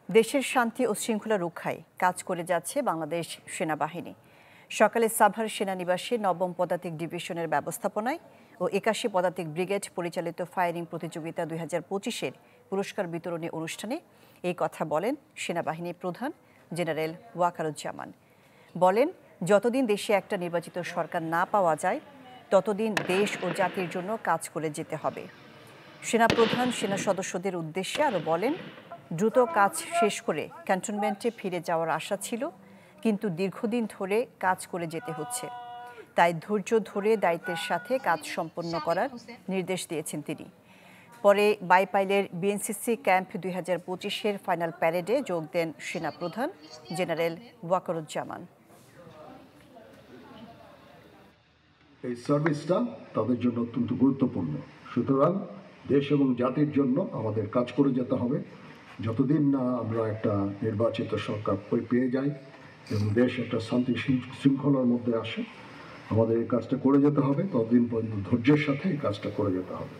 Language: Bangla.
দেশের শান্তি ও শৃঙ্খলা রক্ষায় কাজ করে যাচ্ছে বাংলাদেশ সেনাবাহিনী। সকালে সাভার সেনানিবাসে ৯ম পদাতিক ডিভিশনের ব্যবস্থাপনায় ও ৮১ পদাতিক ব্রিগেড পরিচালিত ফায়ারিং প্রতিযোগিতা ২০২৫-এর পুরস্কার বিতরণী অনুষ্ঠানে এই কথা বলেন সেনাবাহিনী প্রধান জেনারেল ওয়াকারুজ্জামান। বলেন, যতদিন দেশে একটা নির্বাচিত সরকার না পাওয়া যায় ততদিন দেশ ও জাতির জন্য কাজ করে যেতে হবে। সেনাপ্রধান সেনা সদস্যদের উদ্দেশ্যে আরও বলেন, দ্রুত কাজ শেষ করে ক্যান্টনমেন্টে ফিরে যাওয়ার আশা ছিল, কিন্তু দীর্ঘদিন ধরে কাজ করে যেতে হচ্ছে। তাই ধৈর্য ধরে দায়িত্বের সাথে কাজ সম্পন্ন করার নির্দেশ দিয়েছেন তিনি। পরে বাইপাইলের বিএনসিসি ক্যাম্প ২০২৫-এর ফাইনাল প্যারেডে যোগ দেন সেনাপ্রধান জেনারেল ওয়াকারুজ্জামান। এই সার্ভিসটা তাদের জন্য অত্যন্ত গুরুত্বপূর্ণ। সুতরাং দেশ এবং জাতির জন্য আমাদের কাজ করে যেতে হবে। যতদিন না আমরা একটা নির্বাচিত সরকার পেয়ে যাই এবং দেশ একটা শান্তি শৃঙ্খলার মধ্যে আসে, আমাদের এই কাজটা করে যেতে হবে। ততদিন পর্যন্ত ধৈর্যের সাথে এই কাজটা করে যেতে হবে।